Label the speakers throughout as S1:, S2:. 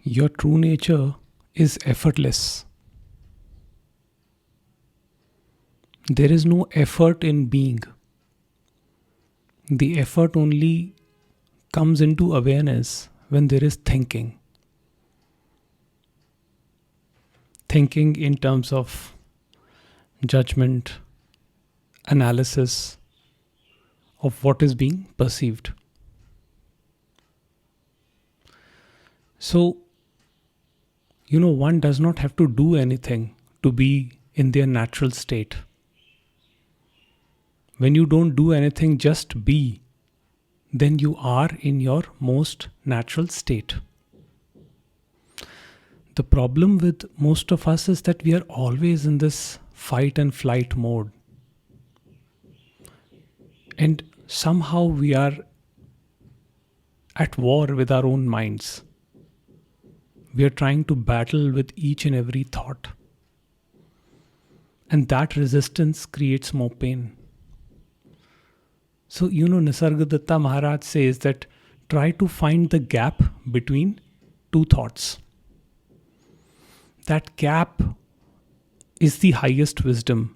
S1: Your true nature is effortless. There is no effort in being. The effort only comes into awareness when there is thinking. Thinking in terms of judgment, analysis of what is being perceived. So, one does not have to do anything to be in their natural state. When you don't do anything, just be, then you are in your most natural state. The problem with most of us is that we are always in this fight and flight mode. And somehow we are at war with our own minds. We are trying to battle with each and every thought. And that resistance creates more pain. So, Nisargadatta Maharaj says that try to find the gap between two thoughts. That gap is the highest wisdom.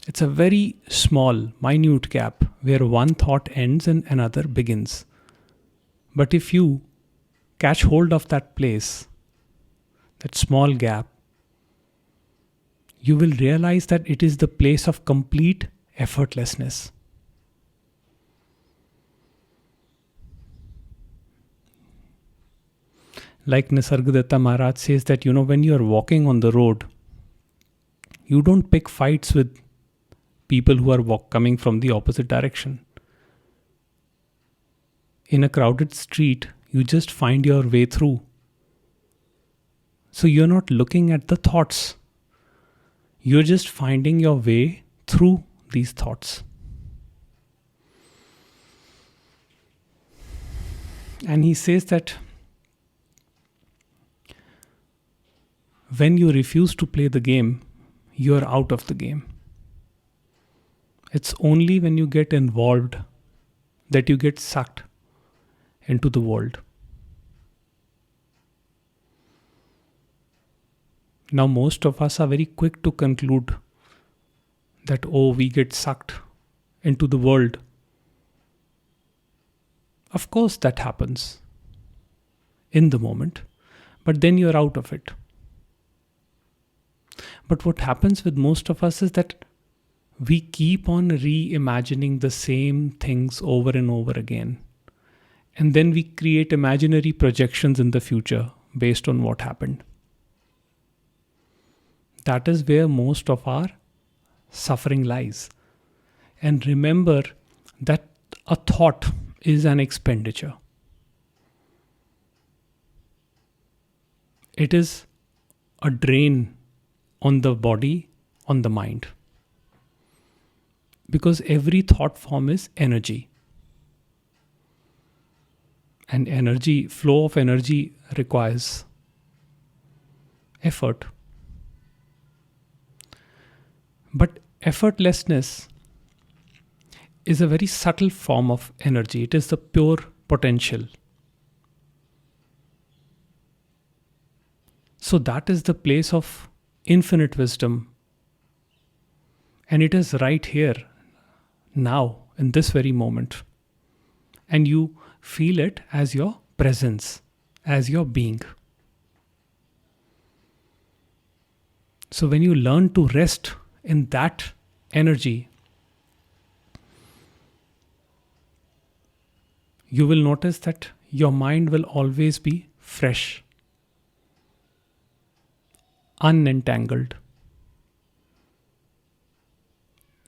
S1: It's a very small, minute gap where one thought ends and another begins. But if you catch hold of that place, that small gap, you will realize that it is the place of complete effortlessness. Like Nisargadatta Maharaj says that, when you are walking on the road, you don't pick fights with people who are coming from the opposite direction. In a crowded street, you just find your way through. So you're not looking at the thoughts. You're just finding your way through these thoughts. And he says that when you refuse to play the game, you're out of the game. It's only when you get involved that you get sucked into the world. Now, most of us are very quick to conclude that, we get sucked into the world. Of course, that happens in the moment, but then you're out of it. But what happens with most of us is that we keep on reimagining the same things over and over again. And then we create imaginary projections in the future based on what happened. That is where most of our suffering lies. And remember that a thought is an expenditure. It is a drain on the body, on the mind. Because every thought form is energy. And flow of energy requires effort. But effortlessness is a very subtle form of energy. It is the pure potential. So that is the place of infinite wisdom. And it is right here, now, in this very moment. And you feel it as your presence, as your being. So when you learn to rest in that energy, you will notice that your mind will always be fresh, unentangled.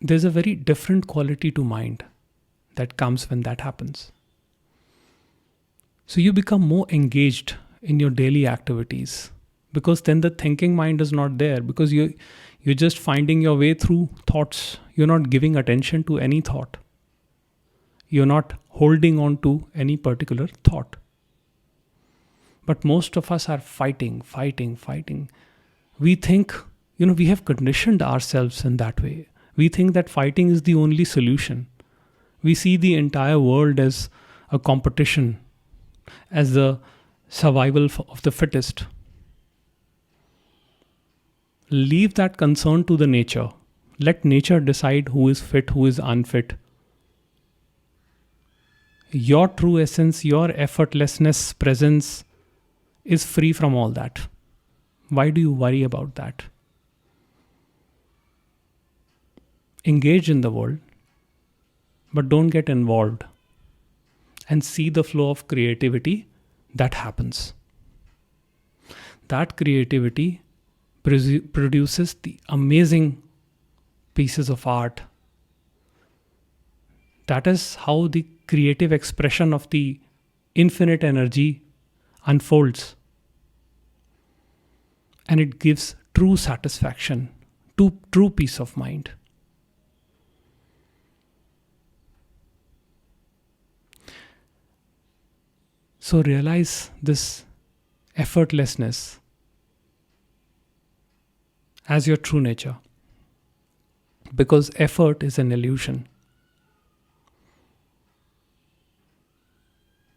S1: There's a very different quality to mind that comes when that happens. So you become more engaged in your daily activities, because then the thinking mind is not there, because you're just finding your way through thoughts. You're not giving attention to any thought. You're not holding on to any particular thought. But most of us are fighting. We think, we have conditioned ourselves in that way. We think that fighting is the only solution. We see the entire world as a competition, as the survival of the fittest. Leave that concern to the nature. Let nature decide who is fit, who is unfit. Your true essence, your effortlessness, presence is free from all that. Why do you worry about that? Engage in the world, but don't get involved, and see the flow of creativity that happens. That creativity produces the amazing pieces of art. That is how the creative expression of the infinite energy unfolds. And it gives true satisfaction, true peace of mind. So realize this effortlessness as your true nature. Because effort is an illusion.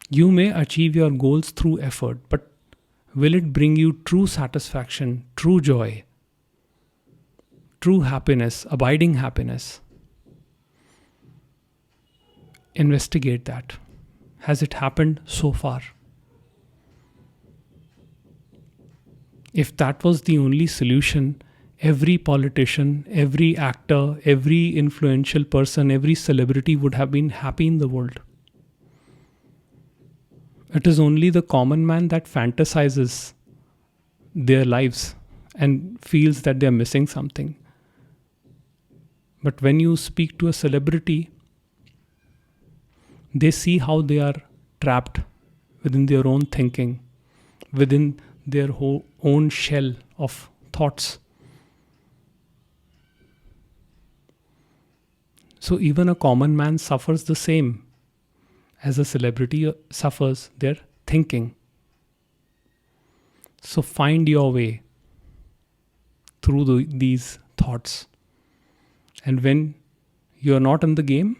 S1: You may achieve your goals through effort, but will it bring you true satisfaction, true joy, true happiness, abiding happiness? Investigate that. Has it happened so far? If that was the only solution, every politician, every actor, every influential person, every celebrity would have been happy in the world. It is only the common man that fantasizes their lives and feels that they are missing something. But when you speak to a celebrity, they see how they are trapped within their own thinking, within their own shell of thoughts. So even a common man suffers the same as a celebrity suffers their thinking. So find your way through these thoughts. And when you're not in the game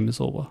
S1: is over.